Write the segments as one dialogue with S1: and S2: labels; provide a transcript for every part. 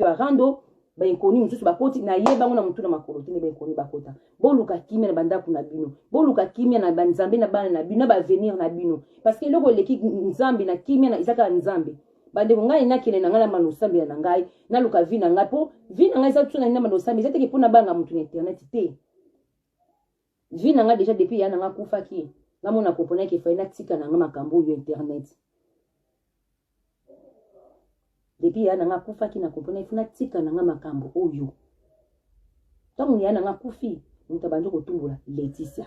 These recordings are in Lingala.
S1: fio arando ba inkoni mususu bakoti na yeba ngona mutu na makolo tene ba inkoni bakota boluka kimia na banda kuna bino boluka kimia na banzambe na bana na bino ba venir na bino parce que loko leki nzambe na kimia na isaka nzambe bande ko ngai nakile na ngala manosambe na ngai na luka vina ngai po vina ngai za tsuna na manosambe zete ke pona banga mutu na internet te vina ngai déjà depuis yana nga kufa ki ngamona kompona ke fa ina tika na ngama kambo yo internet depuis yana nga kufa ki na kompona ifuna tika na ngama kambo oyo tangu yana nga kufi mutabanjo kotumbula Laetitia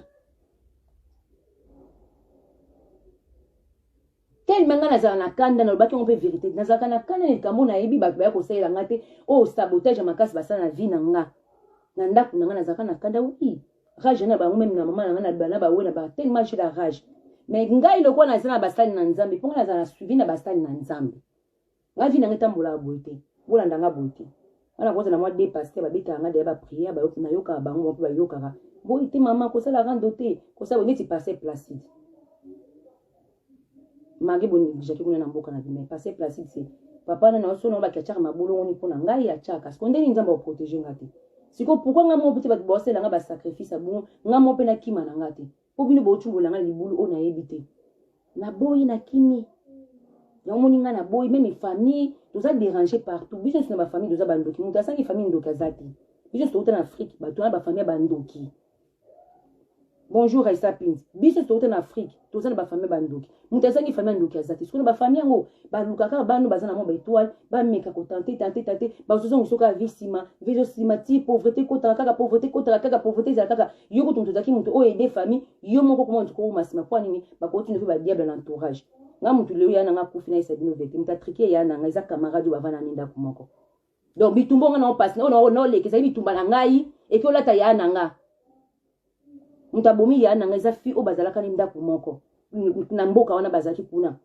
S1: tellement nga nazala na kanda na lobaki on peut vérité nazala na kanda ni kambo na yebi ba ko sala ngate o sabotage makasi basana na vie na nga na ndaku na nga nazala na kanda oui rage na ba même na mama na nga na bana ba wena ba tellement j'ai la rage mais ngai lokwa nazala basali na nzambe ponga nazala na suivi na basali na nzambe nga vie na nga tambola boite bola ndanga boite ana koza na moi dépasser ba beta nga de ba prière ba na yoka bango ba yoka boite mama ko sala rando te ko sala neti passer placide magi boni jaki kuna na mboka na bima passer placide c'est papa na oso no ba kiachaka mabolo ngoni pona ngai ya chaka skondeni nzamba o protéger ngati siko pourquoi nga mo petit ba bosser nga ba sacrifice bon nga mo pe na kima na ngati po bino bo chumbola nga libulu ona yebite na boyi na kimi ya moni nga na boyi même famille tous a dérangé partout biso na ba famille tous a bandoki muta sangi famille ndoka zati biso to na Afrique ba to na ba famille bandoki bonjour Aïssa Pins biso to na Afrique tous na ba famille bandoki muta sangi famille ndoka zati siko na ba famille ngo ba lukaka bano bazana mo ba étoile ba meka ko tenter ba sozo soka visima viso simati pauvreté ko kaka pauvreté za kaka yoko tonto zaki mutu o aider famille yo moko comment ko masima kwa nini ba continue ba diable l'entourage nga mutu leo yana nga kufina isa bino vete muta triquer yana nga za camarade ba vana ninda kumoko donc bitumbo nga na passe no leke za bitumba na ngai et que lata yana nga muta bomi yana nga za fi o bazalaka ninda kumoko na mboka wana bazaki kuna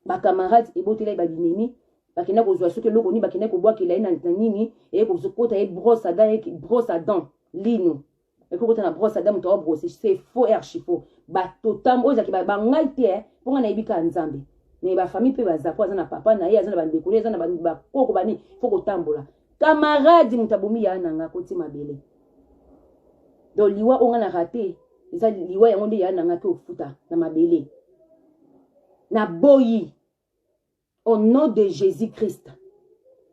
S1: ba camarade e botela ba bineni bakina ko zwa soki loko ni bakina ko bwa kila ina nini e ko zokota e brosse à dents lino et ko kota na brosse à dents muta brosser c'est faux et archi faux ba totam oza ki ba ngai te ponga na ibika nzambe mais ba famille pe baza kwa na papa na ye azana ba ndekole azana ba koko bani foko tambola camarade mutabomi ya nanga koti mabele do liwa onga na raté eza liwa yango nde ya nanga ke ofuta na mabele na boyi au nom de Jésus-Christ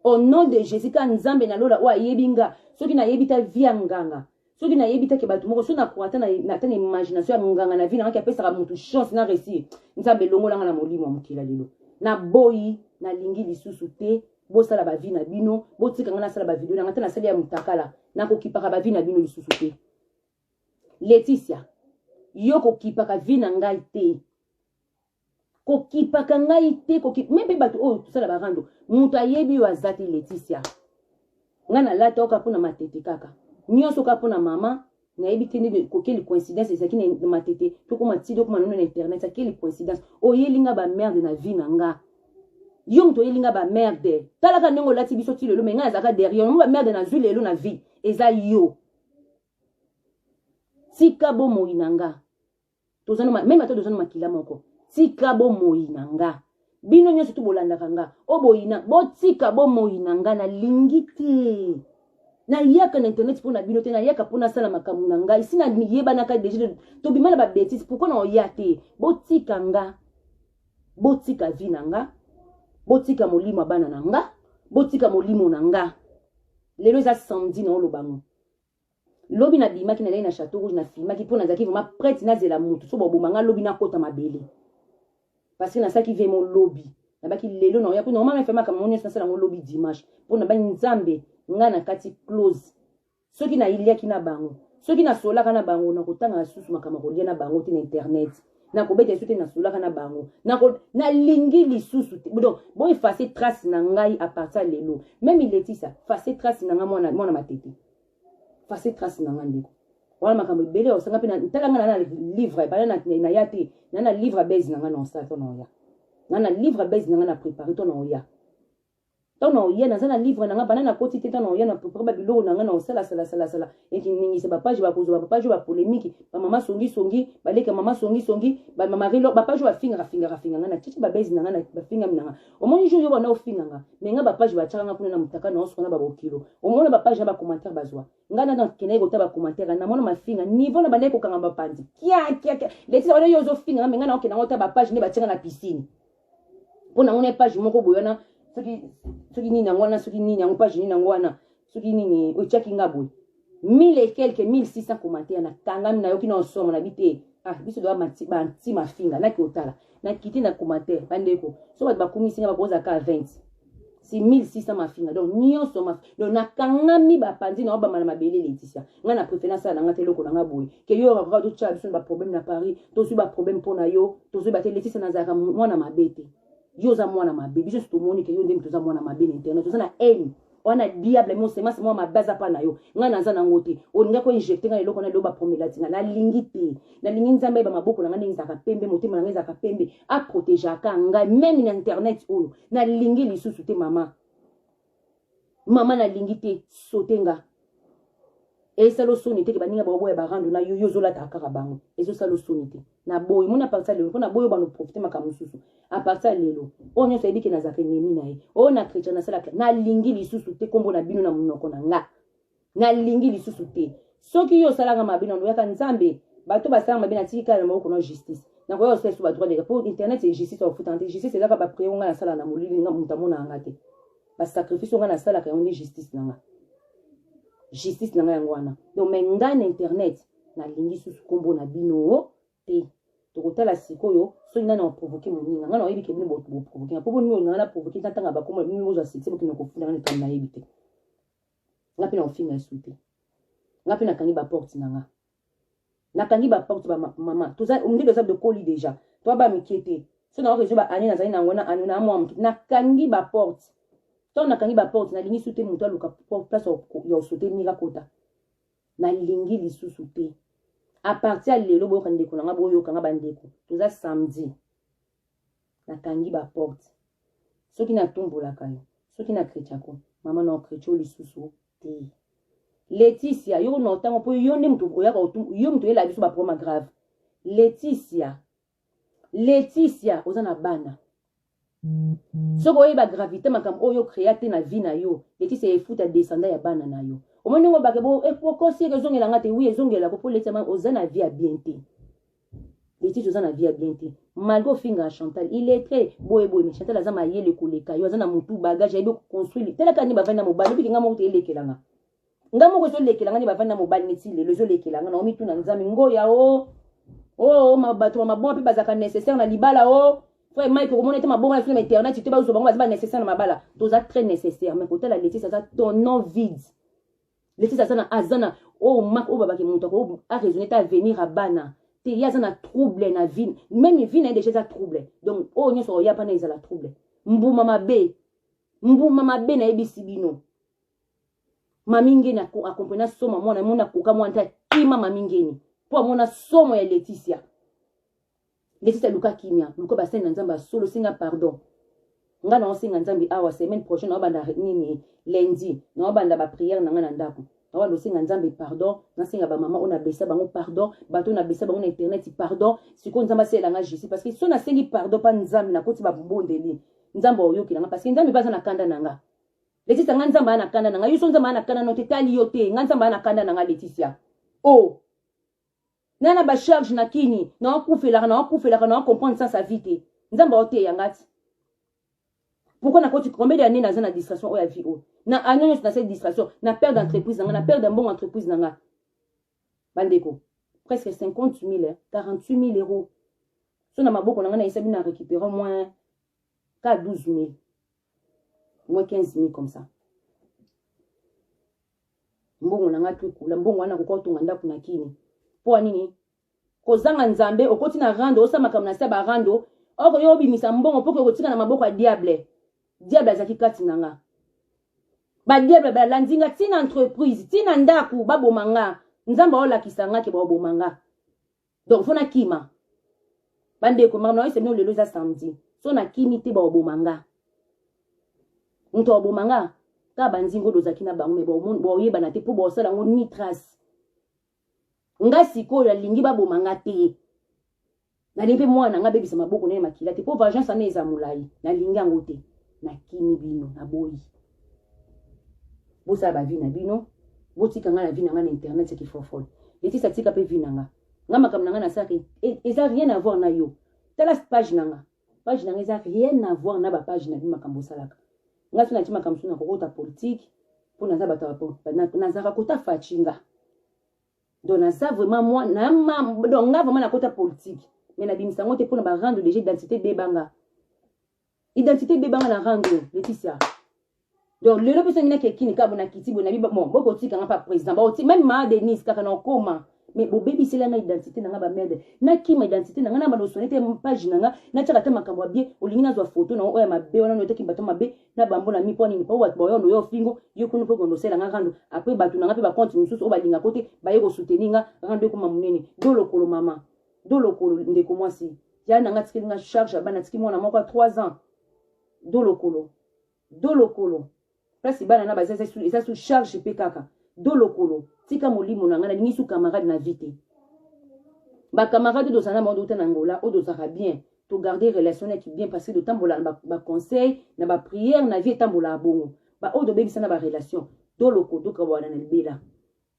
S1: au nom de Jésus ka nzambe na lola wa yebinga soki na yebita via nganga soki na yebita ke batu moko so na kwata na tana imagination ya nganga na vie na ki apesa mutu chance na réussir nzambe longola na molimo mukila lelo na boyi na lingi lisusu te bo sala ba vie na bino bo tika ngana sala ba video na ngata na sala ya mutakala na ko kipaka ba vie na bino lisusu te Laetitia yoko kipaka vie na ngai te ko kipaka ngai te ko kip mebe batu o sala ba rando mutu ayebi wa zati Laetitia ngana lata okapuna matete kaka nyonso kapuna mama na ebitene ko quelle coïncidence ezaki na matete to ko matido ko manona na internet ça quelle coïncidence o yelinga ba merde na vie na nga yong to yelinga ba merde talaka ndongo lati biso ti lelo menga azaka derrière mo ba merde na zwi lelo na vie eza yo tika bo moinanga tozana même ato tozana makila moko tika bo moinanga bino nyonso to bolanda kanga o boina bo tika bo moinanga na lingiti na yaka na internet pour na bino te na yaka pour na sala makamu na ngai sina yeba na ka déjà to bimana ba bêtise pourquoi na oyate botika nga botika vi na nga botika molimo bana na nga botika molimo na nga lelo za samedi na olobango lobi na bima ki na na Château Rouge na filma ki pour na zaki vraiment prête na zela mutu so bobo manga lobi na kota mabele parce que na ça qui vient mon lobby na baki lelo na oya ko normalement fait makamu na sala ngo lobby dimanche pour na ba nzambe nga na kati close soki na ilia kina bango soki na sola kana bango na kotanga susu makama kolia na bango ti na internet na kobeta soki na sola kana bango na lingi lisusu donc bon effacer trace na ngai à partir lelo même il est ça effacer trace na nga mwana matete effacer trace na nga ndiko wala makambo bele osanga pe na talanga na livre ba na yati na livre base na nga na sa to na ya na livre base na nga na préparer to na ya tant na oya na zana livre nanga banana koti te tant na oya na propre biloko nanga na osala sala et ningi se ba page ba kozo ba page ba polémique ba mama songi baleka mama songi ba mama rilo ba page ba finga nga na titi ba base nanga na ba finga nanga au moins jour yo ba na ofinga nga mais nga ba page ba tchanga kuna na mutaka na osona ba bokilo au moins ba page ba commentaire bazwa nga na kene ko ta ba commentaire na mona mafinga niveau na bande ko kanga ba pandi kia les titi ba yo zo finga nga na okena ngota ba page ne ba tchanga na piscine pona ngone page moko boyana soki nini yango wana soki nini yango page nini yango wana soki nini otiaki nga boye 1000 et quelques 1600 commentaires na kangami na yoki na osoma na bite biso doa banti mafinga naki otala na kiti na commentaire bandeko so bato bakumisi nga bakoza ka 20 si 1600 mafinga donc nyonso donc na kangami bapandi na obama na mabele Laetitia nga na préférence na nga teloko na nga boye ke yo ba to tcha biso ba problème na Paris to su ba problème pona yo to su ba te Laetitia na zaka mwana mabete yo za mwana mabe biso to moni ke yo ndem to za mwana mabe na internet to za na haine wana diable mo sema sema ma baza pa na yo nga na za na ngote oninga ko injecter nga eloko na lo ba promela tinga na lingi te na lingi nzambe ba maboko na nga ndinga ka pembe motema na nga za ka pembe a protéger ka nga même na internet oyo na lingi lisusu te mama na lingi te sotenga et ça le sonite ke baninga ba boya ba rando na yo zola ta kaka bango et ça le sonite na boy mona partir le na boyo ba no profiter makamu susu à partir lelo on yo saidi ke na zaka nemi na ye on na chrétien na sala na lingi lisusu te kombo na bino na munoko na nga na lingi lisusu te soki yo sala nga mabina ndo yaka nzambe bato ba sala mabina tika na moko na justice na ko yo sesu ba droit de pour internet et justice au foot ante justice ezaka ba prier nga na sala na molili nga mutamona nga te ba sacrifice nga na sala ka on justice na nga justice na nga yango wana donc menga na internet na lingi susu kombo na bino te tokotala sikoyo so nina na provoquer moninga nga na oyebi ke bino bo provoquer po boni nga na provoquer tanga ba komo bino boza succès bo kinoko funda na tanga yebi te nga pe na ofinga suite nga pe na kangi ba porte na kangi ba porte ba mama toza on dit de colis déjà toi ba mikete so na réseau ba ani na zali na ngona ani na mo na kangi ba porte to na kangi ba porte na lingi suite muto aluka place yo sauter mira kota na lingi lisusu te à partir de lelo boyo kandeko na boyo kanga bandeko toza samedi na kangi ba porte soki na tombola kayo soki na kretiako mama na kretio lisusu te Laetitia yo no tango po yo ndi mtu oya ka yo mtu yela biso ba problème grave Laetitia ozana bana soko oyeba gravité makambo oyo créate na vie na yo Laetitia efuta descendant ya bana na yo omoni ngo bakebo epokosi ezongela ngate oui ezongela ko Laetitia ozana vie à bien te Laetitia ozana vie à bien te malgré finga Chantal il est très boy mais Chantal azama yele koleka yo azana mutu bagage ayebi construire tela kani bavanda mobali biki ngamo te elekelanga ngamo ko so lekelanga ni bavanda mobali neti le zo lekelanga na omitu na nzami ngoya mabato mabonga pe bazaka nécessaire na libala frère Mike ko monete mabonga sur internet tu ba uzo bango ba nécessaire na mabala toza très nécessaire mais côté la Laetitia ça ton nom vide Laetitia ça na azana mak babaki muntu ko a raisonner ta venir à bana te yazana trouble na vie même vie na déjà trouble donc nyoso ya pa na izala trouble mbuma mabe na ebisi bino mamingeni akompena somo mwana mona koka mwanta kima mamingeni po mona somo ya Laetitia luka kimia luka basene na nzamba solo singa pardon nga na osinga nzambi awa semaine prochaine na banda nini lundi na banda ba prière na nga na ndako na walo singa nzambi pardon na singa ba mama ona besa bango pardon bato na besa bango na internet pardon siko nzamba sela nga jisi parce que so na sengi pardon pa nzambi na koti ba mbondeli nzamba oyoki nga parce que nzambi baza na kanda nanga Laetitia nga nzamba ana kanda nanga yuso nzamba ana kanda no tetali yote nga nzamba ana kanda nanga Laetitia nana ba charge na kini na okufela na comprendre sans sa vie te nzamba ote yangati pourquoi na koti combien d'années na zana distraction o ya vie na anyonyo na cette distraction na perte d'entreprise nanga na perte d'un bon entreprise nanga bandeko presque 50 000 48 000 euros so na maboko nanga na isabi na récupérer moins qu'à 12 000 moins 15 000 comme ça mbongo nanga tukula mbongo wana kokotunga ndaku na kini po nini kozanga nzambe okoti na rando osama kama na saba rando oko yo bimisa mbongo poko kotika na maboko ya diable azaki kati nanga ba diable ba landinga tina entreprise tina ndaku babomanga nzamba ola kisanga ke babomanga donc fona kima bande ko mama no ese no lelo za samedi so na kimi te babomanga Nto abomanga ka banzingo dozaki na bango me boyeba na te po bosala ngo ni trace. Nga sikoyo alingi babomanga te. Nalimpe mwana nga bebisa maboko na makila te po vengeance na eza mulai. Nalingi yango te. Nakimi bino na boyi. Bosa ba vi na bino. Botika nga la vi na nga na internet qui fofol. Leti sa tika pe vi na nga. Nga makam na nga na saki. Eza rien à voir na yo. Tala page na nga. Page na nga eza rien à voir na ba page na bi makambo salaka. Nga tuna tima makambo na kokota politique. Po na za bata na za kota fachinga. Donc na ça vraiment moi na donc nga vraiment na kota politique. Mais na bimisa ngote po na ba rendre déjà identité bebanga. Identité bebanga na rendre Laetitia. Donc le personne na kekini ka bona kiti bona bi bon boko tika nga pa président ba oti même ma Denise kaka na koma mais bo baby c'est la identité na nga ba merde na ki ma identité na nga na ba sonete page na nga na tshaka te makambo bien olingi na zwa photo na oya mabe wana no te ki bato mabe na bambo na mi poni ni pa wa boyo no yo fingo yo kuno po gondo sela nga rando après bato na nga pe ba compte mususu o ba linga kote ba yeko soutenir nga rando ko mamunene do lokolo mama do lokolo ndeko mwasi ya na nga tiki nga charge ba na tiki mwana moko 3 ans do lokolo place bana na baza eza sous charge pe kaka do lokolo tika molimo na nga na lingi su camarade na vite ba camarade do sana mondo na ngola o do sera bien to garder relation qui bien passé de tambola ba conseil na ba prière na vie tambola bongo ba o do bebi sana ba relation do lokolo do kabwana na libela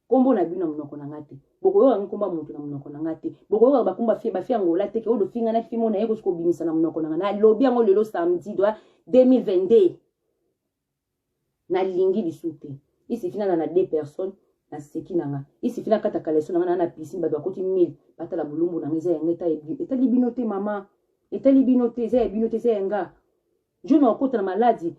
S1: kombo na bino munoko na ngate boko yo nkomba muntu na munoko na ngate boko yo bakumba fie ba fie ngola te ke o do finga na fimo na yeko sko binisa na munoko na ngana lobi yango lelo samedi do 2022 na lingi lisute isi fina na 2 personnes na seki nanga isi fina kata kaleso nanga na piscine ba do koti 1000 batala bulumbu na ngeza yanga eta libinote mama eta libinote za libinote za yanga jono okota na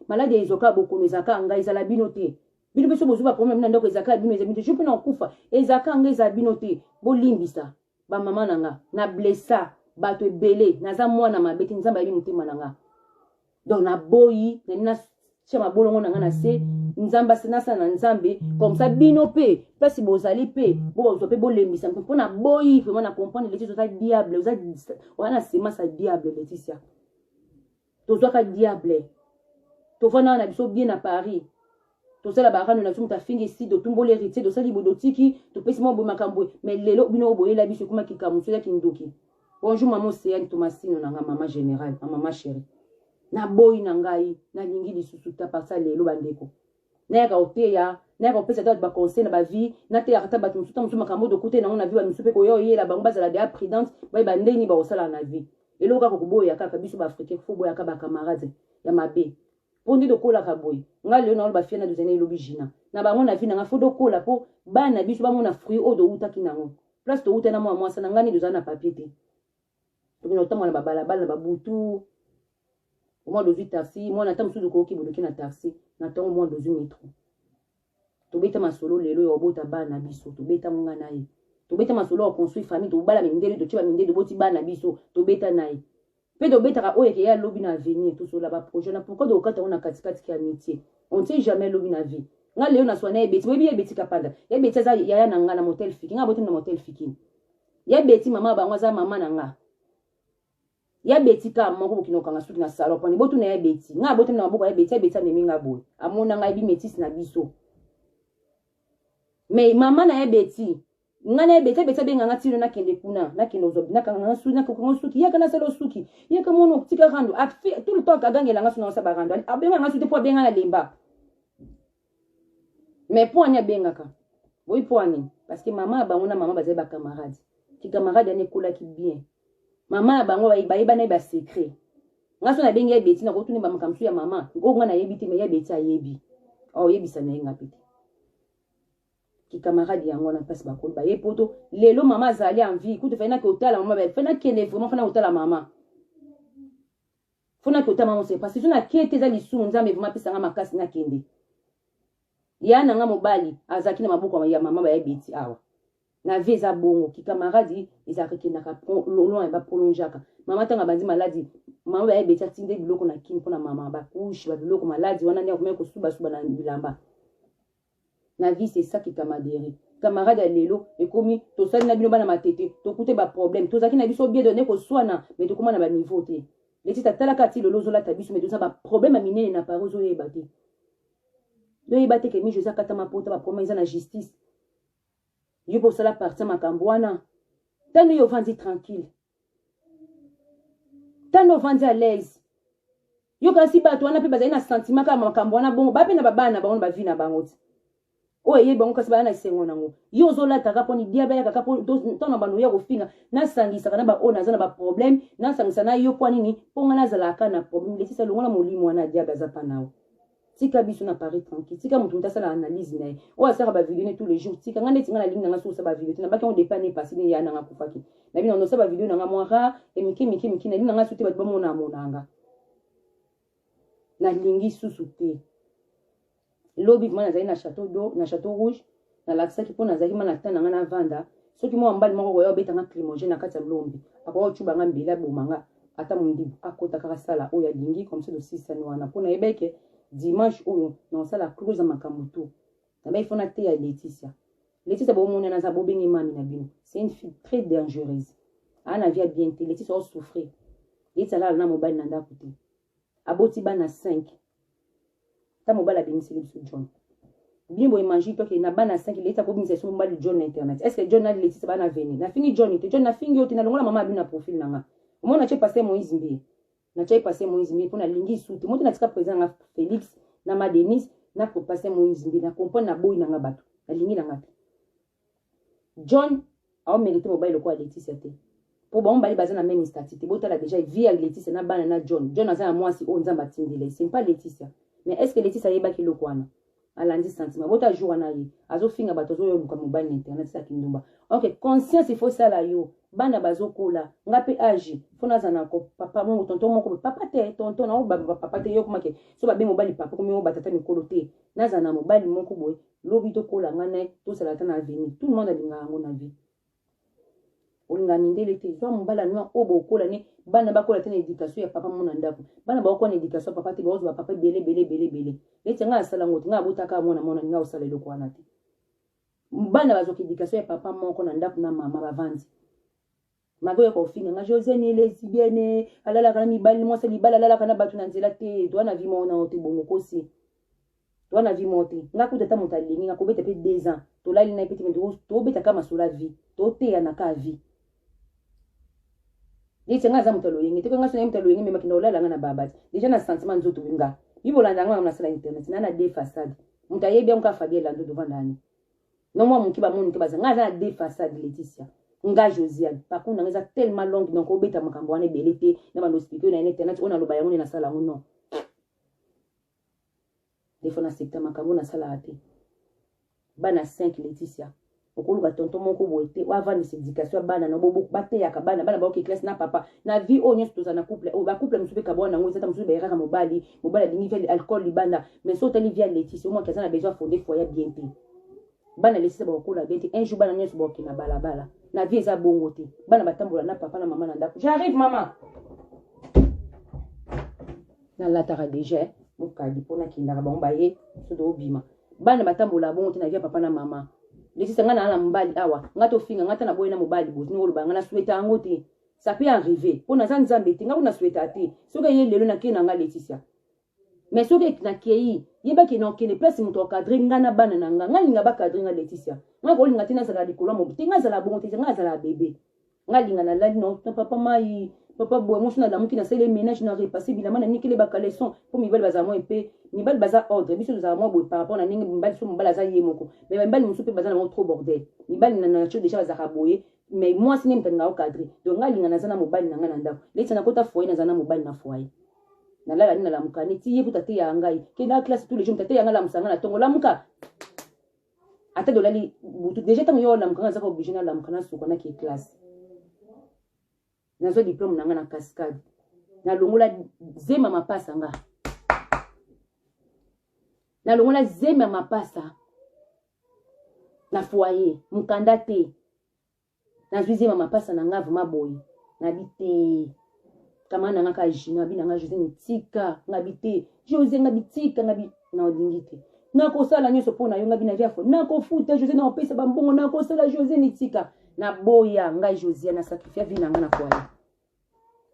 S1: maladi ezoka boko mezaka nga ezala binote bino beso bozuba problème na ndoko ezaka bino ezabinote je pena okufa ezaka nga eza binote bolimbisa ba mama nanga na blessa bato ebele naza mwana mabeti nzamba yebi mutema nanga donc na boyi na chama bolongo nanga na se nzamba senasa na nzambe comme ça bino pe place bozali pe bo pe bolembisa mpo na boyi vraiment na comprendre les choses diable wana sema sa diable Laetitia to zoka diable to fana na biso bien à Paris to sala barano na tumta fingi ici do tumbo l'héritier do sali bodotiki to pesi mo bo makambo mais lelo bino boyela biso kuma kikamuso ya kindoki bonjour maman Océane Thomasino nanga mama générale mama chérie na boy na ngai na lingi lisusu ta parsa lelo bandeko na yaka oteya na yaka opesa ba conseil na ba vie na te yakata ba tumusuta musuma makambo do kote na ona vie ba misupe ko yo yela bango bazala de prudence ba ba ndeni ba osala na vie elo ka ko boya kaka biso ba africain fo boya ka ba camarades ya mabe pondi do kola ka boy nga leo na ba fie na dozene lobi jina na bango na vie na nga fo do kola po bana biso ba mona fruit o do uta kinango place to uta na mo mwasa na ngani dozana papier te to bino tamwa na ba balabala na ba butu moi dozu taxi moi na tamu sudu ko ki bodoki na taxi na tango moi dozu metro to beta masolo lelo yo bota bana biso to beta munga nayi to beta masolo o construit famille to bala mindele to chiba mindele boti bana biso to beta nayi pe do beta ka oye ke ya lobi na avenir to so la ba projet na pourquoi do kata ona katikati ki amitié on sait jamais lobi na vie nga leo na swana ebeti webi ebeti kapanda ya beti za ya na nga na motel fiki nga boti na motel fiki ya beti mama ba ngwa za mama na nga ya beti ka moko bokino kanga suki na salon poni botu na ya beti nga botu na maboko ya beti memi nga boy amona nga bi metis na biso mais mama na ya beti nga na ya beti benga nga tiro na kende kuna na kende ozobi na kanga suki na kokon suki ya kana selo suki ya ka mono tika rando afi tout le temps ka gangela nga suna sa barando abenga nga suki po benga na lemba mais po anya benga ka boy po ani parce que mama ba ngona mama bazai ba camarade ki camarade ane kola ki bien mama bango ba na ba secret ngaso na bengi ya beti na kotuni ba makamsu ya mama ngo na yebi te me ya beti ayebi o yebi sana nga pete ki camarade yango na passe ba ko ba yepoto lelo mama zali en vie kutu fena ko tala mama ba fena kene vraiment fena ko tala mama fona ko tala mama c'est parce que na kete za lisu nzambe vraiment pesa nga makasi na kende ya na nga mobali azaki na maboko ya mama ba yebeti awa na vie za bongo ki camarade ezaki na ka long ba prolongeaka mama tanga bandi maladi mama ba yebeti atinde biloko na kini pona mama ba couche ba biloko maladi wana ndia komeko suba na bilamba na vie c'est ça qui camarade camarade lelo ekomi to sali na bino bana matete to kute ba problème to zaki na biso bien donné ko swana mais to koma na ba niveau te leti tatala kati lolo zola ta biso mais to sa ba problème a minene na parozo yebate yo yeba te ke mi José akata mapota ba promesa na justice yo po sala partie makambo wana tano yo vandi tranquille tano vandi à l'aise yo kasi bato wana pe bazali na sentiment kaka makambo wana bongo bape na babana bango ba vie na bango ti oyo ye bango kasi bana isengo nango yo ozolataka mpo ni diable yakaka mpo ntona bano ya kofinga nasangisaka na baoyo naza na baproblème nasangisa na yo mpo nini mpo nga nazalaka na problème letisa longola molimo wana diable aza mpa nawo tika biso na Paris tranquille tika moto mutasala analyse na ye oyo asaka bavideo ne tous les jours tika nga neti nga na ligne nanga so osala bavideo te nabaki yango depane epasi ne ya nanga kufaki na bino nosala bavideo nanga mwa rare emike mike mike na ligne nanga so te bato bamona amonanga nalingi susu te lobi mwana nazali na château d'eau na château rouge na lakisaki mpo nazalaki mana ta nanga na vanda soki mwa mbali moko koya obetanga climogène na kati ya lombi akoka otubanga mbeli abomanga ata mondibu akota kaka sala oyo alingi comme ça dosisani wana mpo na yebeke dimanche oyo na osala close ya makambo to nabai fona te ya Laetitia bomona naza bobengi mami na bino c'est une fille très dangereuse ana via bien te Laetitia o souffrir Laetitia la na mobile na ndako te aboti bana 5 ta mobile abengisi biso John bien bo imagine to ke na bana 5 Laetitia ko bimisa so mobile John na internet est-ce que John na Laetitia bana venir na fini John te John na fingi yote na longola mama abina profil nanga omona che passer Moïse Mbi na chai passer Moïse Mbi pona lingi suti moto na tika président na Félix na Madenis na ko passer Moïse Mbi na comprendre na boy nanga bato na lingi nanga John a mérité mobile ko Laetitia te pour bon bali bazana même statut botala déjà vie avec Laetitia na bana na John azana moi si on nzamba tindele c'est pas Laetitia mais est-ce que Laetitia yeba ki lokwana alandi sentiment bota jour na ye azo finga bato zo yo mobile internet sa kindumba OK conscience il faut ça la yo bana bazokola ngape age fona zana ko papa mo tonton moko papa te tonton na papa te yo komake so ba be mobile papa komi o batata mikolo te na zana mobile moko boy lobi to kola ngana to sala ta na vini tout le monde a linga ngo na vie olinga mindele te zo mbala no obo kola ne bana bakola te na éducation ya papa mona ndako bana ba ko na éducation papa te bozo ba papa bele leti nga sala ngoti nga botaka mona nga osala eloko wana te bana bazoki éducation ya papa moko na ndako na mama bavandi magoye ko finga nga José ni lesbienne alala kana mibali mo se libala alala kana batu na nzela te to na vie mona ote bongo kosi to na vie mote nga kutata mutalingi nga kobeta pe 2 ans to lali na petit to beta kama sura vie to te ya na ka vie leti nga za mutalo yengi te ko nga so mutalo yengi mema kindola nga na babati déjà na sentiment nzoto binga bibolanda nga na sala internet na de façade mutayebi onka Fabien lando devant ndani no mo mukiba mo nkiba nga za de façade Laetitia nga Josiane par contre nga za tellement longue donc obeta makambo wana belete na bando expliquer na internet ona loba yango na sala ngo non defo na secteur makambo na sala ate bana 5 Laetitia okoluka tonton moko boete wa vandi éducation bana na bobo bateyaka bana ba ki classe na papa na vie o nyeso tozana couple o ba couple musupe kabwana ngo zata musupe bayaka mobali dingi fait alcool libanda mais so tali via Laetitia moi kazana besoin fonder foyer bien te bana Laetitia ba kola bien te un jour bana nyeso boki na balabala na vie eza bongo te bana batambola na papa na mama na ndako j'arrive maman na latara déjà mokadi pona kindaka bomba ye so do bima bana batambola bongo te na vie papa na mama Laetitia nga na mbali awa nga to finga ngata na boye na mobali boti ngolo banga na souhaita ngote ça peut arriver pona za nzambe te nga kuna souhaita te soka ye lelo na kena nga Laetitia mais soka na kei yeba ke na kene place muto cadre nga na bana na nga linga ba cadre nga Laetitia nga ko linga tina sala likolo mo te nga zala bongo te nga zala bébé nga linga na lali no papa mai papa boye mo suna la mukina sele ménage na repasser bilama na nikele ba caleçon pour mi bal bazamo epé mibali baza ordre biso za moi boy par rapport na ningi mibali so mibali za ye moko mais mibali musupe baza na trop bordel mibali na nature déjà baza raboye mais moi sine mtanga au cadre donc ngalinga na zana mobali na nga na ndako leti na kota foyer na zana mobali na foyer na lala nina la mukani ti ye putate ya ngai ke na classe tous les jours putate ya ngala musanga na tongo la muka ata do lali butu déjà tango yo la mukanga za ko obligé na la mukana suko na ki classe na zo diplôme na nga na cascade na longola zema mapasa nga na longola zema mapasa na foyer mukanda te na zema mapasa na nga vuma boy na bite kama na nga ka jina bi na nga José nitika nga bite José nga bitika nga bi na odingite na ko sala nyoso pona yo nga bi na viafo na ko futa José na opesa bambongo na ko sala José nitika na boya nga José na sacrifice vi na nga na foyer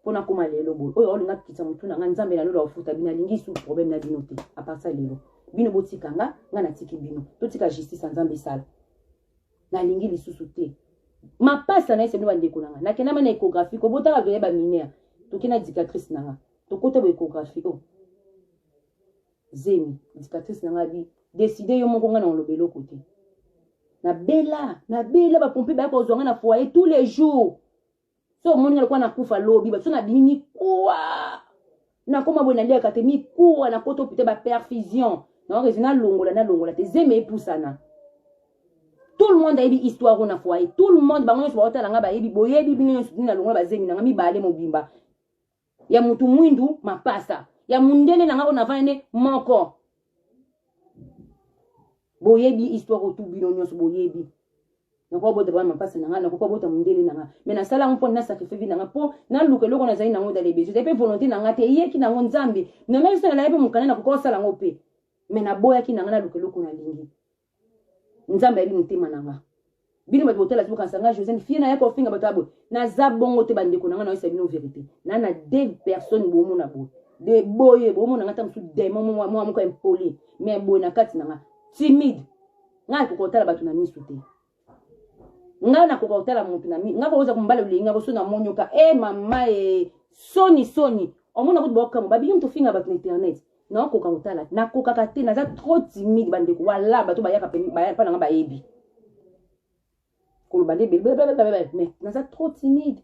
S1: pona kuma lelo boy oyo olinga kitsa mutu na nga nzambe na lola ofuta bina lingi su problème na binote à part ça lelo bino botika nga na tiki bino totika justice nzambe sala na lingi lisusu te mapasa na ese bino bandeko nanga nakendama na échographie ko botaka toyeba minere tokina éducatrice nanga tokota bo échographie o zemi éducatrice nanga bi décider yo moko nga na olobelo côté na bela ba pompe ba ko zonga na foyer tous les jours so moni alikuwa nakufa lobi ba so na bimi kwa na koma bona lia kate mi kwa na koto pite ba perfusion na rezina longola te zemi epusana tout le monde a une histoire on a foyer tout le monde bango so ba nga ba yebi boyebi bino na longola ba zemi na mi bale mobimba ya mutu mwindu mapasa ya mundele na nga on avane moko boyebi histoire autour bino nyonso boyebi nako bote ba mapasa na nga nako bota mundele na nga mais na sala mpo na sacrifice vi na nga po na luke loko na zai na ngo dans les besoins et puis volonté na nga te yeki na ngo nzambe na même so na yebi mukana na ko sala ngo pe mais na boya ki na nga na luke loko na lingi nzambe yebi mutema na nga bino bato botela sibo kansanga Joseph fie na yako finga bato abo na zabongo te bandeko na nga na yesa bino vérité na deux personnes bomo na bo de boye bomo na nga tam su démon mo ko impoli mais boye na kati na nga timide nga ko kotala bato na misu te nga na ko kotala mutu na mi nga ko oza kumbala ulinga ko sona monyoka mama soni omona ko boka mo babi mtu finga bato na internet na ko kotala na ko kakate na za trop timide bandeko wala bato bayaka pa na nga bayebi mais naza trop timide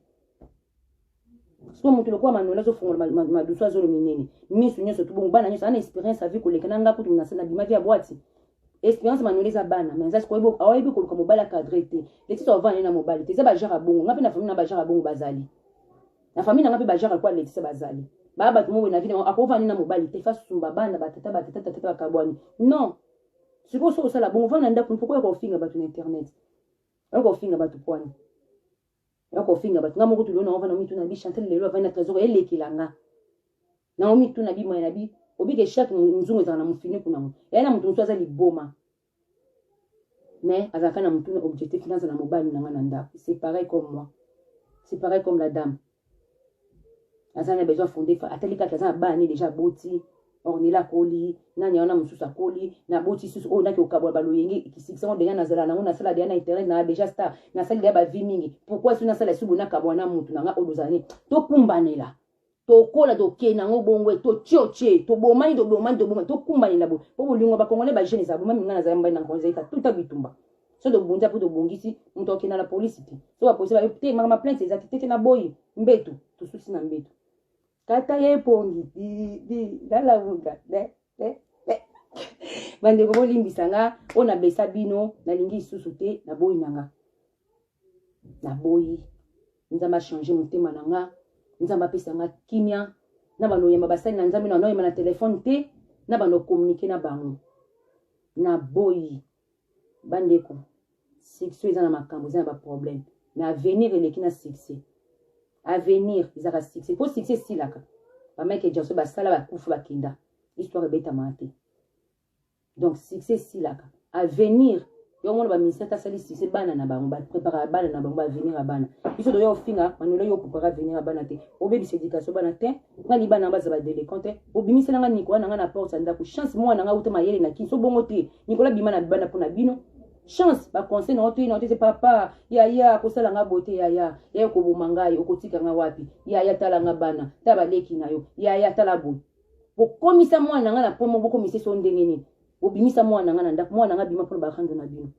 S1: so mutu lokwa manola zo fongola maduso azolo minene misu nyonso tu bongo bana nyonso ana experience avec kolekana nga kutu na sana bima via boîte experience manola za bana mais nza ko ebo awebi koluka mobala cadre te leti so vana na mobali te za ba jara bongo ngapi na famille na ba jara bongo bazali na famille na ngapi ba jara kwa leti se bazali baba tumo na vina akova na mobali te fa sumba bana batata bakabwani non siko so sala bongo vana nda pourquoi ko finga batu na internet ako finga batu pwani ako finga batu ngamo kutu lona ovana mitu na bi chantel lelo avana trésor elekilanga na mitu na bi moya na bi obike chaque nzungu za na mufini kuna mu yana mutu nso aza liboma mais azaka na mutu na objectif dans na mobali na ngana nda c'est pareil comme moi c'est pareil comme la dame azana besoin fonder atalika kaza bani déjà boti ornila koli nani ona mususa koli na boti susu o ndaki okabwa baloyengi kisikisa ndenya na zala na sala de na internet na déjà star na sala de ba vie mingi pourquoi suna sala subu na kabwa na mutu na nga odozani to kumbanela to kola to kena ngo bongwe to chioche to bomani to kumbanela bo po bolingo ba kongole ba jeune za bo mami na zamba na konza ita tuta bitumba so do bunja po to bongisi mutu okena la police ti so ba police ba te mama plainte za tete na boyi mbetu to susi na mbetu kata ye pongi di dala vuga bande ko limbisa nga ona besa bino na lingi susu te na boyi nanga na boyi nzamba changer mutema nanga nzamba pesa nga kimia na bano yamba basali na nzambe na noyema na téléphone te na bano communiquer na bango na boyi bande ko succès eza na makambo eza na ba problème na avenir eleki na succès avenir izaka succès pour succès silaka ba meke jaso ba sala ba kufu ba kinda histoire beta mate donc succès silaka avenir yo mona ba ministère ta sali succès bana na bango ba préparer bana na bango ba venir a bana biso do yo finga manulo yo préparer venir a bana te obebi éducation bana te ngani bana baza ba délinquant obimisa nga niko na nga na porte anda ku chance moi na nga utema yele na kinso bongo te nikola bima na bana pona bino chance ba conseil na oto inote c'est papa ya ko sala nga bote ya ko bomangai okotika nga wapi ya tala nga bana taba leki na yo ya tala bo bokomisa mwana nga na pomo bokomisa so ndenge ni obimisa mwana nga na ndako mwana nga bima pona ba khando na bino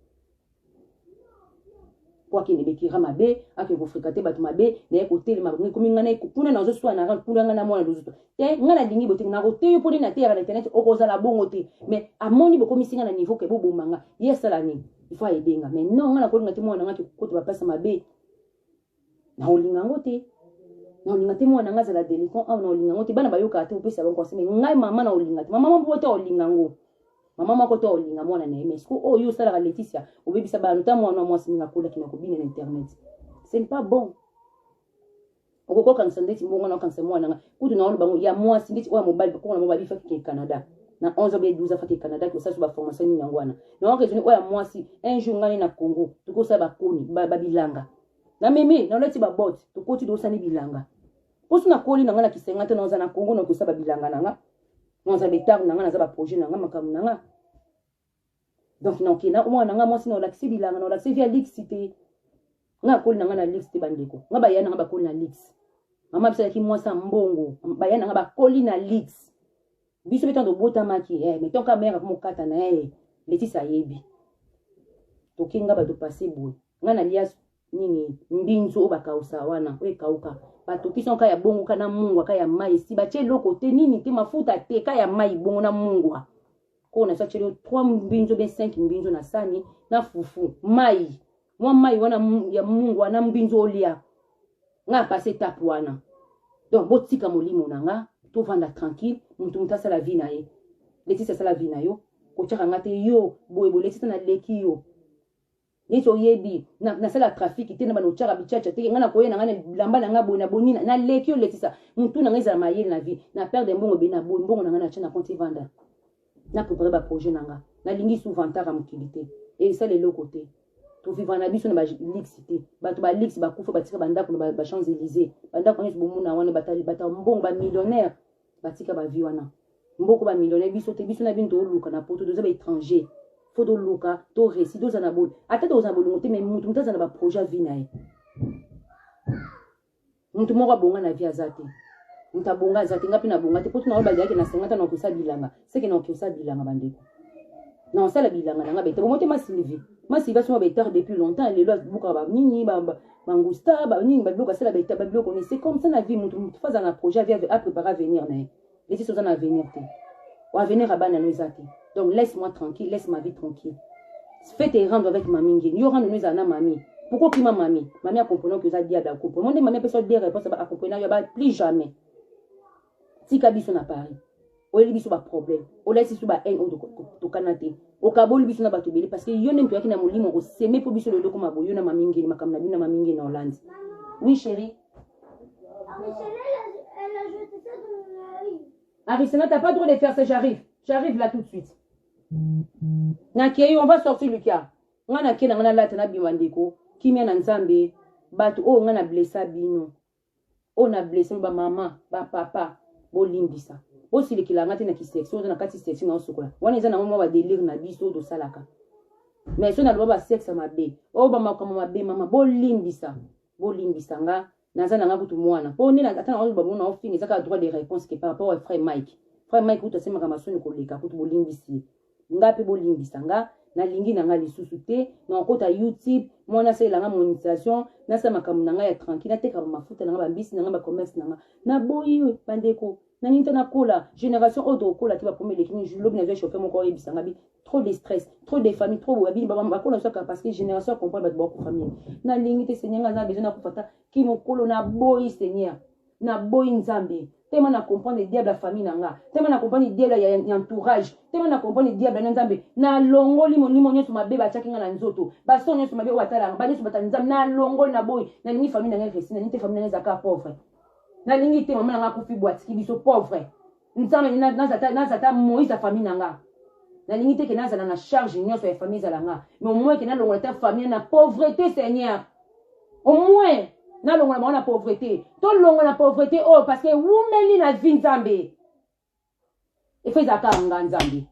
S1: kwa kine bekira mabe ake ko fréquenter batu mabe na ko telema komi nga na ko kuna na zo swa na kuna nga na mwana dozuto te nga na dingi bote na ko te poni na te ya internet okozala bongo te mais amoni bokomisi nga na niveau ke bobomanga yesala ni il faut aider nga mais non nga na ko ngati mwana nga ko to ba pesa mabe na olinga ngote na olinga te mwana nga zala délinquant na olinga ngote bana bayoka te opesa bon conseil mais ngai mama na olinga te mama mbo te olinga ngo mama mako to olinga mwana na mais ko o yo sala Laetitia obebisa ba nota mwana mwasi minga kola kina ko bina na internet c'est pas bon okoko kan sandeti mbongo na kan se mwana nga kutu na ono bango ya mwasi ndeti o mobile ko na mobile fa ki Canada na 11 ou 12 fa ki Canada ko sa ba formation ni nyangwana na okezi ni o ya mwasi un jour ngani na Congo tuko sa ba koni ba bilanga na meme na leti ba bot tuko ti do sani bilanga posu na koli na ngana kisenga te na oza na Congo na ko sa ba bilanga na nga Moi ça bétar nanga na za ba projet nanga makamu nanga. Donc non kina moi nanga moi sino l'accès bilanga no l'accès via l'excité. Nga koli nanga na l'excité bandeko. Nga ba ya nanga ba koli na l'ex. Mama bisa ki moi sa mbongo. Ba ya nanga ba koli na l'ex. Biso betan do bota maki meton ka mère ko kata na Laetitia yebi. Tokinga ba do passer boy. Nga na lias nini mbinzo bakausa wana we kauka. Bato kison ka ya bongo kana mungu ka ya mai si ba che loko te nini te mafuta te ka ya mai bongo na mungu. Ko na sa chelo 3 mbinzo be 5 mbinzo na sani na fufu mai. Mwa mai wana ya mungu wana mbinzo olia. Nga passer tape wana. Donc botika molimo nanga to vanda tranquille muntu mutasa la vie na ye. Laetitia sa la vie na yo. Ko chaka ngate yo boy Laetitia na leki yo. Niso yebi na sala trafic te na bano chaka bichacha te ngana koyena ngane lamba na ngabo na bonina na leki yo Laetitia muntu na ngeza mayele na vie na perdre mbongo be na mbongo na ngana chana compte vanda na préparer ba projet nanga na lingi souvent tara mukilité et ça les côté to vivre na biso na ba lixité bato ba lix ba kufa batika banda ko ba Champs-Élysées banda ko nyeso bomuna wana batali bata mbongo ba millionnaire batika ba vie wana mboko ba millionnaire biso te biso na binto luka na poto doza ba étranger faut do luka to récit doza na bol ata doza bolongo te mais mutu mutaza na ba projet vie na ye mutu moko bonga na vie azate muta bonga azate ngapi na bonga te poto na ba yake na 50 na kosa bilanga c'est que na kosa bilanga bandeko non ça la bilanga na ngaba te bomote ma Sylvie so ba tard depuis longtemps les lois buka ba nini ba mangusta ba nini ba bloka ça la ba bloka c'est comme ça la vie mutu faza na projet à préparer à venir na les choses à venir te ou à venir à bana nous zate. Donc laisse-moi tranquille, laisse ma vie tranquille. Fais tes rendre avec mamie ngeni. Yo rendre nous à na mamie. Pourquoi qui ma mamie? Mamie a compris que ça diable a compris. Moi mamie personne dire réponse à comprendre yo ba plus jamais. Si kabiso na Paris. O eli biso ba problème. O laisse biso ba haine o to kanate. O kaboli biso na ba tobeli parce que yo nem to yakina molimo ko semer pour biso le doko mabo yo na mamie ngeni makamna bina mamie ngeni na Hollande. Oui chérie.
S2: Elle a jeté ça dans la rue.
S1: Arissena, t'as pas le droit de faire ça, j'arrive. J'arrive là tout de suite. Nakei, on va sortir Lucas. On a kena ngana la tana biwandeko. Kimia na nzambe. Batu o ngana blessa bino. On a blessé ba maman, ba papa, bo limbisa. O sili kila ngati na kisection na kati section na osokola. Wana eza na mama ba délire na biso do salaka. Mais so na loba ba sexe mabe. O ba makama mabe mama bo limbisa. Bo limbisa nga. Nazana nga kutu mwana. Po nina atana on ba mona ofini zaka droit de réponse que par rapport au frère Mike. Frère Mike kutu sema kama soni koleka kutu bolimbisi. Ngapi bolimbisa nga na lingi na nga lisusu te na kota YouTube mwana sela nga monétisation na sama kama nga ya tranquille na teka mafuta na nga bambisi na nga ba commerce na nga na boyi bandeko na ninta na kola génération auto kola ti ba premier lekini je lobi na ve chauffeur moko yebisa nga bi trop de stress trop de famille trop wabi ba kola soka parce que génération comprend ba beaucoup famille na lingi te seigneur nga besoin na kufata ki mokolo na boyi seigneur na boyi nzambe tema na comprendre diable la famille nanga tema na comprendre diable ya entourage tema na comprendre diable na nzambe na longoli monimo nyoso mabe ba chakinga na nzoto ba so nyoso mabe watala ba nyoso batala nzambe na longoli na boyi na lingi famille nanga resina ni te famille nanga zaka pauvre na lingi te mama nanga kufi boîte biso pauvre nzambe na zata Moïse famille nanga na lingi te ke na zala na charge nyoso ya famille zalanga mais au moins ke na longola ta famille na pauvreté seigneur au moins na longola ma na pauvreté to longola na pauvreté oh parce que wumeli na vie nzambe e faut zakanga nzambe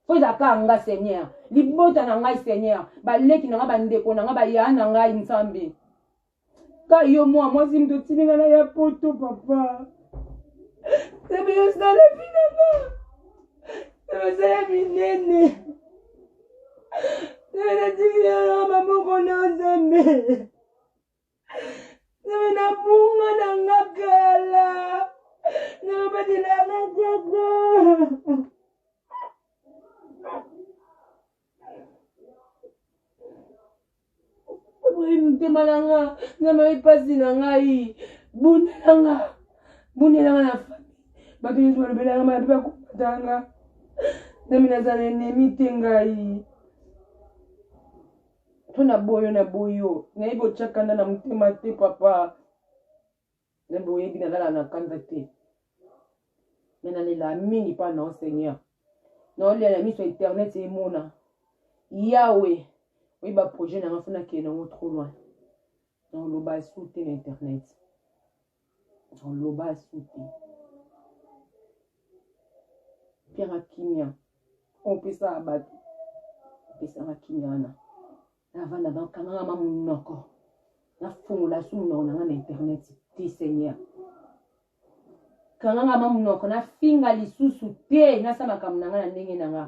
S1: faut zakanga seigneur libota na ngai seigneur ba leki na nga ba ndeko na nga ba ya na ngai nzambe ka yo moi zimdo tininga na ya poto papa sebe yo sala fina nga sebe sala minene sebe na tininga na mamoko na nzambe na bunga na ngakala na badila ngakaka mtema nanga na maipasi na ngai bunelanga na fami bato nyonso balobelanga mabe bakumatanga nami nazala enemi te ngai to na boyo nayebi otyakanda na motema te papa nayebi oyebi nazala na kanda te me nalela mingi mpa na o seigneur naolia na miso internet emona yawe oyeba projet nanga fona kee nango trop loin naoloba asu te na internet naoloba asu te opianga kimia opesa abatu opesanga kimia wana navanda bakanganga mamunoko nafungola su munoko nanga na internet ti seigneur kanganga mamunoko nafinga lisusu te nasala makambo nanga na ndenge nanga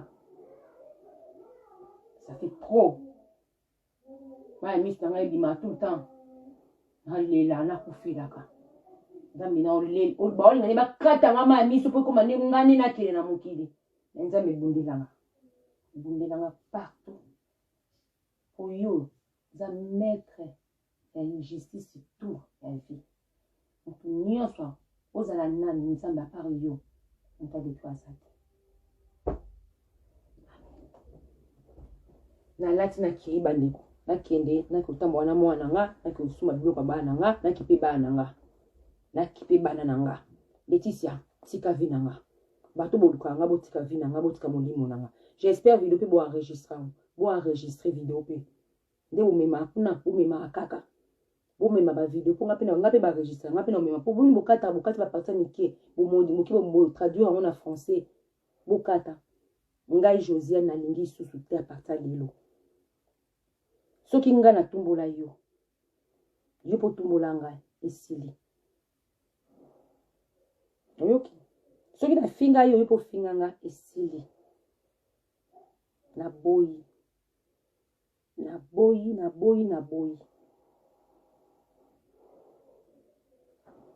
S1: ça fait trop maya miso nanga ebima tout le temps nalela nakufilaka nzambe na baolingani bakatanga maya miso mpo ekoma nde ngani nakele na mokili na nzambe ebundelanga partout po yo za maître ya injustice tout ya vie moto nyonso ozala nani nzambe apart yo moto adeto aza te nalati nakei bandeko nakende nakotambola na mwana nga nakosuma biloko ya bana nga nakipe bana nga nakipe bana na nga Laetitia tika vi na nga bato bolukaka nga botika vi na nga botika molimo na nga j'espère video mpe boenregistre video mpe nde bomema kuna bomema kaka bomema bavideo mpo nga mpe baenregistre nga mpe na omema mpo boni bokata bapartia mike moke botraduire yango na français bokata ngai Josiane nalingi susu te apartir lelo soki nga natumbola yo mpo tumbola ngai esili oyoki soki nafinga yo mpo finga nga esili naboyi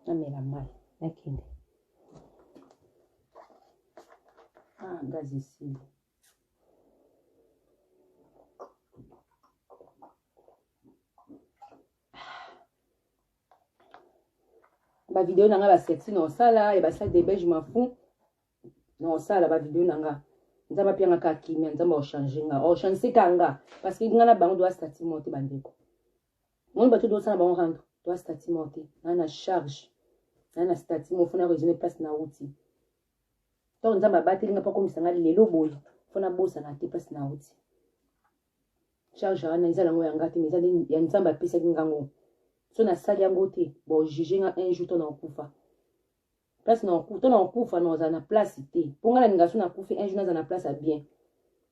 S1: namela mai nakende gazi esili bavideo nanga basexi na osala ya basali de belge mafu na osala bavideo nanga nzambe apianga ka kimia nzambe ochange nga ochange kanga parce que nga na bango doit stati monte bandeko moni bato dosala bango rendre doit stati monte na charge na stati mo fona raisonner place na uti to nzambe abatelinga pa komisa nga lelo boye fona bosa na te place na uti charge ana ezala ngo yanga te meza ya nzambe apesa ngango so na sali yango te bo juger nga un jour to na okufa place na okufa to na okufa na oza na place te ponga na ninga so na kufa un jour na za na place a bien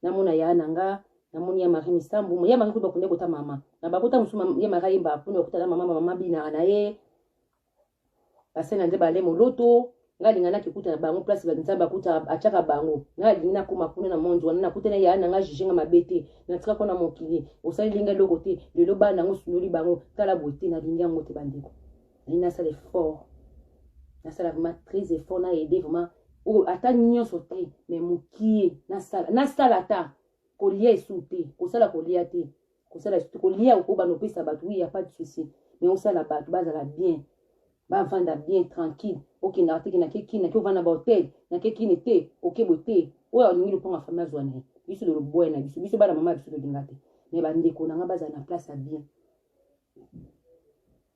S1: na mona ya nanga na moni ya Marie Misambu ya Marie ko bakunde kota mama na bakota musuma ya Marie yemba pona kota na mama bina na ye basena nze bale moloto ngali ngana kikuta bango place ba nzamba kuta achaka bango ngali ngina kuma kuna na monzo wana nakutena ya nanga jijinga mabete na tika kona mokili osali linga loko te lelo bana ngo sunoli bango tala bote na linga ngo te bandiko nina sala effort na sala vraiment très effort na aider vraiment o ata nyonso te mais mukie na sala ta kolia esute kosala kolia te kosala esute kolia ko bano pesa batu oui y a pas de souci mais on sala batu bazala bien ba vanda bien tranquille ok na tiki na kiki na vanda ba hotel na kiki ne te ok bote oya olingi lo ponga famille zwane biso lo boye na biso bana mama biso lo dingate mais ba ndeko na nga baza na place à bien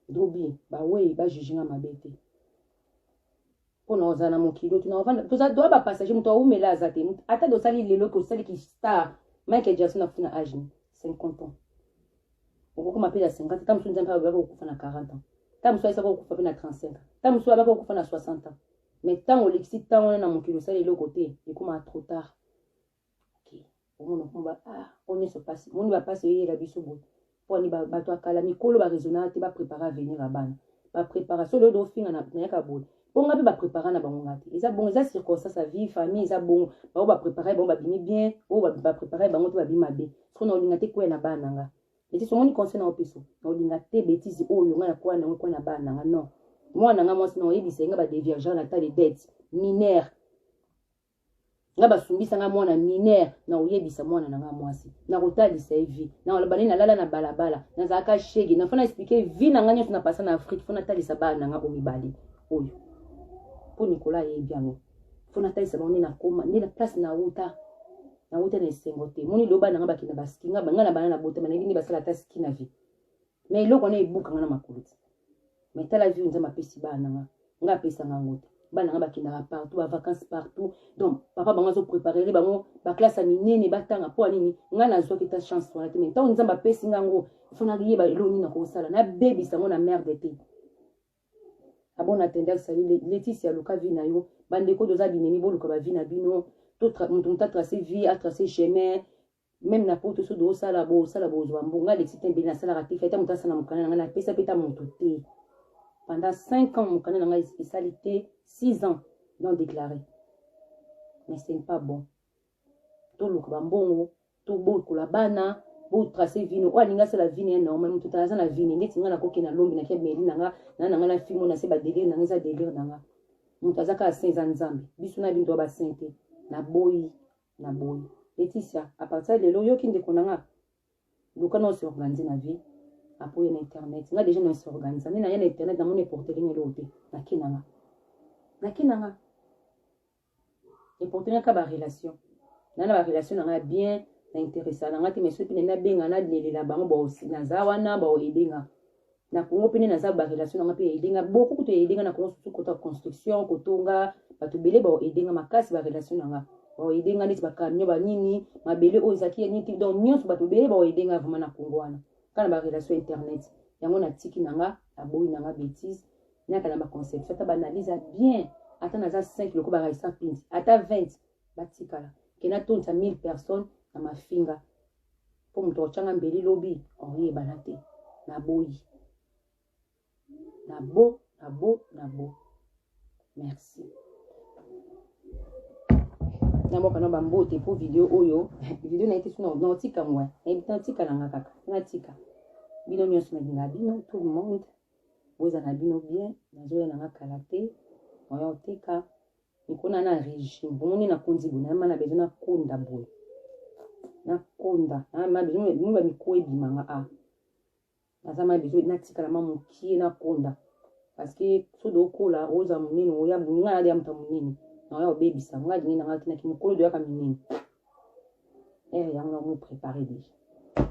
S1: dobi ba we ba jujinga mabete pona ozana mokilo tuna vanda toza doa ba passager muto umela azate ata do sali lelo ko sali ki star Michael Jackson a funa âge 50 ans oko mapela 50 tamusu nzamba ba ko kufa na 40 ans tamusu isa ko kufa na 35 tamusu ba ko kufa na 60 ans mais tango lexi tango na mokilo sali lelo côté et comme trop tard ok on va on est se passe on va passer la biso bo poni ba to akala mikolo ba raisonner te ba préparer à venir à ban ba préparation le do finga na yaka bo ponga pe ba préparer na bango ngati eza bon eza circonstance à vie famille eza bon ba préparer bon ba bimi bien ba préparer bango te ba bima be so na olinga te ko na bana nga eti so moni conseil na opeso na olinga te bêtise oyo nga na kwa na bana nga non mwana nga mwasi na oyebisa nga ba déviergeant na ta les dettes mineurs nga basumbisa nga mwana mineur na oyebisa mwana na nga mwasi na kotalisa vie na olobani na lala na balabala na zaka shege na fona expliquer vie na nga nyonso na pasa na Afrique fona talisa bana nga bomibali oyo po Nicolas yebiango fona talisa bango na koma ndi na place na uta na esengo te moni loba na nga bakina baski nga banga na bana na botema na ngi basala ta ski na vie mais iloko na ebuka nga na makuluti mais tala vie nza mapesi bana nga apesa nga ngote bana nga bakina partout ba vacances partout donc papa bango zo préparer bango ba classe minene batanga po nini nga na zo kita chance wana te mais tant nza mapesi nga ngo fona riye ba eloni na ko sala na baby sango na merde te abona tendance sali Laetitia luka vi na yo bandeko doza binemi boluka ba vi na bino Tout a tracé vie, a tracé chemin. Même na poto so do sala bo zwambunga l'excité bien sala raté fait muta sana mukana na pesa peta montoté. Pendant 5 ans mukana na salité 6 ans non déclaré. Mais ce n'est pas bon. Tout le bambongo, tout beau ko la bana, beau tracé vino. O alinga c'est la vine normalement tout à la vine ndeti nga na koki na lombi na ke meli nanga na fimo na se ba délire nanga za délire nanga. Mutazaka a 5 ans nzambe. Biso na binto ba sainté na boyi. Laetitia, à partir de l'eau, qui ne connaît pas, nous s'organise na vie, après internet. On a déjà nous s'organise. On a internet dans mon portée ligne l'autre. Na kinanga. Et portée na ka relation. Na relation na bien intéressant. Na ngati meso pine na benga na dele la bango ba aussi na zawana ba o edenga. Na kongo pine na za ba relation na pe edenga beaucoup ko to edenga na kongo surtout côté construction, kotonga, batu belé ba o edenga makasi ba relation na ba edenga neti ba camion ba nini mabele o ezaki ya niti donc nyonso bato bele ba edenga vraiment na Congo wana kana ba relation internet yango na tiki nanga aboyi nanga bêtise na kana ba conception ta ba analyse bien ata na za 5 loko ba raisa pins ata 20 batikala kena tonta 1000 personnes na mafinga po mto changa mbeli lobi oye banate na boyi na bo merci. Namo kana bambote pour vidéo oyo vidéo na été sur non tika moi na tika na kaka na tika bino nyonso na bino tout le monde boza na bino bien nazo ya na kalate oyo tika nikona na régime bomoni na konzi bona na besoin na konda boy na konda ma besoin ni ba mikoe bimanga a nazama besoin na tika la mamu ki na konda parce que so do kola oza munini oya buninga ya mta munini na ya baby sa nga dini na tina ki mukolo do ya kaminini yango na mu préparer déjà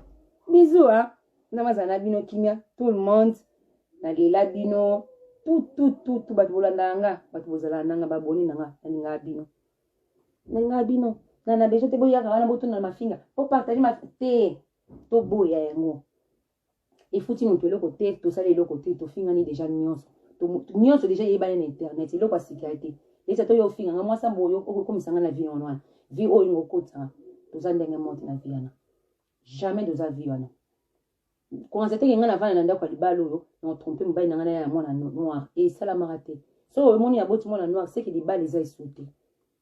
S1: bisous hein na mazana bino kimia tout le monde na lela bino tout batu bolandanga batu bozala nanga baboni nanga na bino na besoin te boya kana boto na mafinga po partager ma te to boya yango il faut ti mutu eloko te to sala eloko te to finga ni déjà nyonso déjà yebana na internet eloko ya sécurité les ato yo finga moi ça boyo okomisanga na vie wana vie oyo ngokota toza ndenge monte na vie wana jamais doza vie wana quand c'était ngana vana na ndako ya libalo oyo na tromper mobali na ngana ya mwana noir et ça la marate so omoni ya boti mwana noir c'est que libalo eza esouté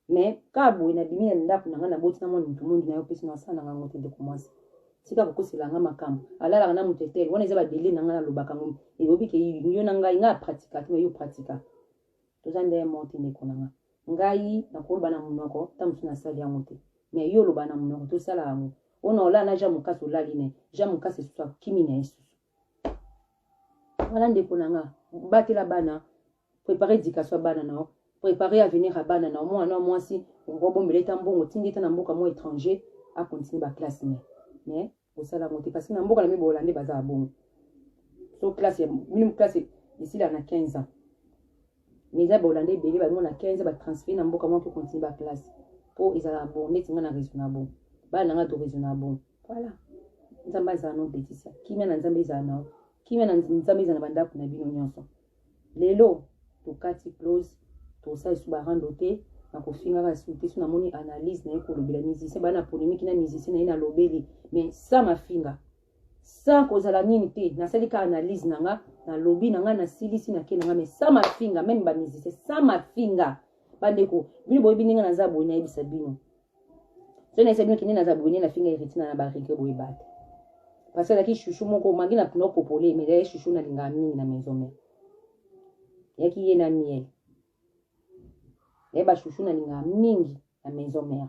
S1: mais kabo na bimi na ndako na ngana boti na mwana mutu mundi na yo pesi na sana ngana ngote de commencer sika kokosela nga makambo alala na mutetel wana eza ba délai na ngana lobaka ngom et obi ke yo na ngai nga pratika te yo pratika toza ndenge monte ndeko nanga ngai nakoloba na monoko tamusu na sali yango te mais yo loba na monoko tosala yango ona ola na ja mokasi olali ne ja mokasi esusu akimi na esusu wala ndeko nanga batela bana préparer éducation bana na préparer avenir à bana na mwana mwasi ngobombela eta mbongo tindi eta na mboka mo étranger a continuer ba classe mais osala monte parce que na mboka na mibo hollandais baza bongo so classe minimum classe ici là na 15 ans mais za hollandais belé ba na 15 ba transférer na mboka mo pour continuer ba classe pour ezala bon neti nga na raisonnable bana nga to raisonnable voilà nzamba za no betisa kimia na nzambe za na kimia na nzambe za na banda kuna bino nyonso lelo to kati close to sa su ba rando te na kofinga ka suite su na moni analyse na ko lobela musicien bana polémique na musicien na lobeli mais ça ma finga sans kozala nini te na sali ka analyse nanga na lobby nanga na silisi na ke nanga mais ça ma finga même ba musicien ça ma finga bandeko bino boy bininga na za boy na yebisa bino so na yebisa bino kini na za boy na finga iritina na barike boy bat parce que la ki chouchou moko mangi na pino popolé mais la chouchou na linga mingi na maison mère yaki ye na miel ba chouchou na linga mingi na maison mère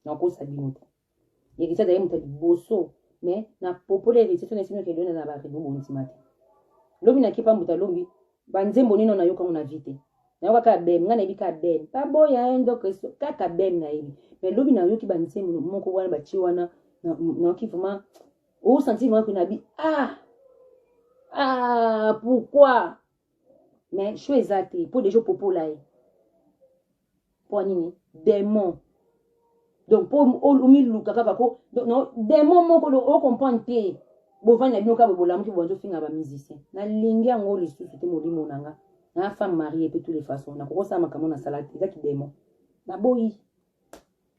S1: na ko sabino te yeki sa da muta boso mais na popularité so na sino ke dona na ba ribo bontimate lobi na kipa mbuta lobi banzembo nino na yoka na vite na yoka ka bem ngana bika bem pa boya endo keso kaka bem na ibi mais lobi na yoki banzembo moko wana ba chi wana na ki vraiment au sentiment que na bi pourquoi mais choisate pour des gens populaires pour nini démon donc pour omi luka kaka ko non démon moko o comprendre te bovan na binoka bobola mtu bonzo finga ba musicien na lingi yango lisusu te molimo nanga na femme mariée pe toutes les façons na kokosa makambo na salati za ki démon na boyi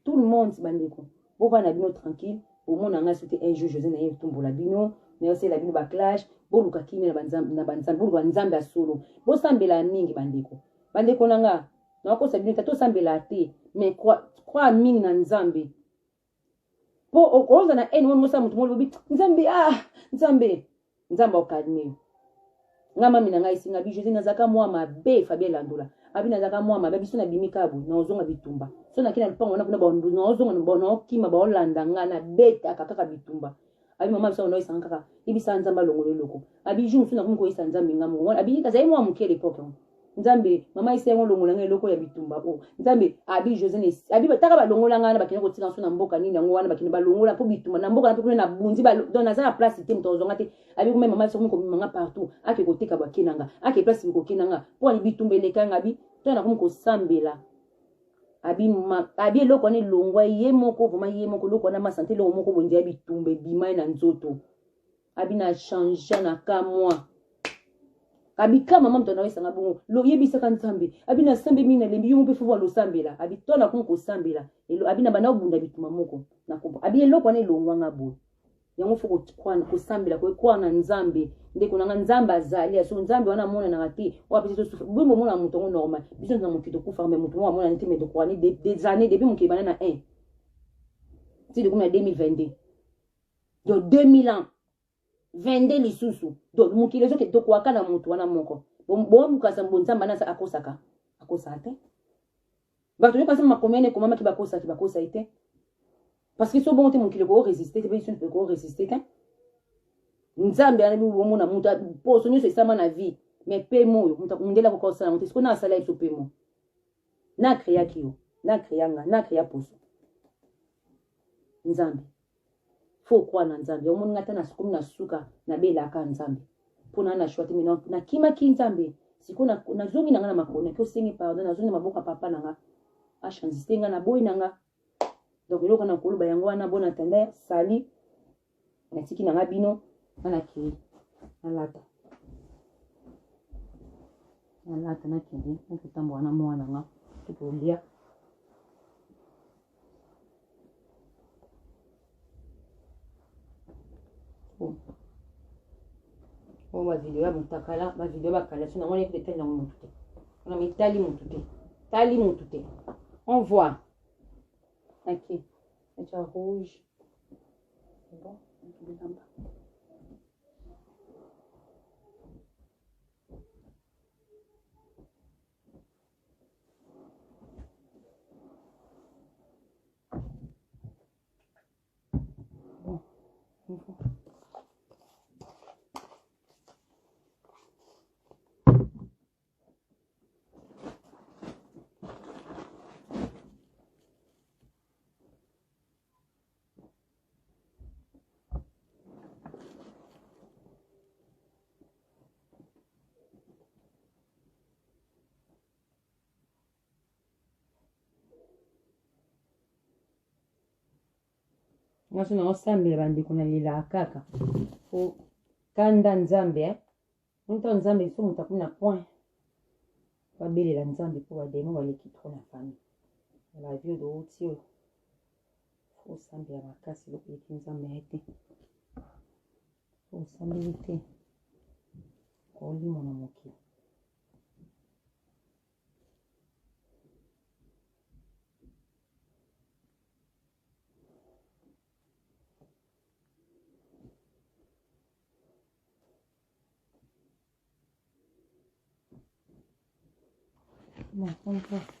S1: tout le monde bandeko bova na bino tranquille omona nga soki un jour José na ye tumbola bino na osala bino ba clash boluka kimi na banzambe boluka nzambe ya solo bosambela mingi bandeko nanga na kosa bino tato sambela te mais croire mingi na nzambe po oza na ene wona mosa mutu molobi nzambe okalme nga mami na ngai singa bi José nazaka mwa mabe Fabien Landola abi nazaka mwa mabe biso na bimika bu na ozonga bitumba so na kina lupango na kuna bandu na ozonga na bono kima ba olanda nga na beta kaka bitumba abi mama biso na isanga kaka ibisa nzamba longolo loko abi jumu so na kumko isa nzambe ngamo abi kaza mwa mukele l'époque nzambe mama ise ngo longola nga loko ya bitumba o nzambe abi José ne abi bataka ba longola nga na bakina ko tika so na mboka nini ngo wana bakina ba longola po bitumba na mboka na po na bunzi ba don na za place te mto ozonga te abi ko mama so ko manga partout ake ko tika bakinanga ake place ko kinanga po ni bitumba lekanga abi to na kumko sambela abi loko ne longwa ye moko vuma ye moko loko na masante lo moko bonje abi bitumba bimai na nzoto abi na changer na kamwa abi kama mama mtona wesa ngabungu lo yebisa kan nzambe abi na sambe mina lembi yumpe fuwa lo sambela abi tona kunko sambela elo abi na bana obunda bituma moko na kombo abi eloko ne longwa ngabo yango fuko kwana ko sambela ko kwana nzambe ndeko na nzamba azali so nzambe wana mona na ati wapi so sufu bimbo mona muto normal biso na mukito ku farme muto mona ntime de kwani des années depuis mukibana na 1 si de comme 2022 de 2000 ans 22 lisusu donc mukile soki to kwaka na mutu wana moko bo mukasa mbonzamba na akosaka te bato yo kasi makomene komama ki bakosa ite parce que so bon te mukile ko résister te biso ko résister te nzambe ana bi bomona mutu po so nyo se sama na vie mais pe moyo mutu mundela ko kosa mutu siko na sala iso pe mo na créa kio na créa poso nzambe fo kwa na nzambe omoni ngata na sukumi na suka na bela ka nzambe pona na shwati mina na kima ki nzambe siko na zongi na nga na makona ko sengi pardon na zongi maboka papa na nga a chanziste nga na boy na nga donc eloko na koloba yango wana bona tanda sali na tiki na nga bino na ki na lata na kindi na kutambo wana mwana nga tupolia on va vidéo ya mutakala ba vidéo bakala sina ngone ko detali na mutu te on a mitali mutu te tali mutu te on voit ok c'est rouge c'est bon ngaso na osambela bandeko na lela kaka o kanda nzambe nto nzambe so mutu akuna point babelela nzambe po bademo baleki tro na famille la vie de outi fo osambela makasi eloko eki nzambe ya te fo osambeli te kolimo na mokili bon, on va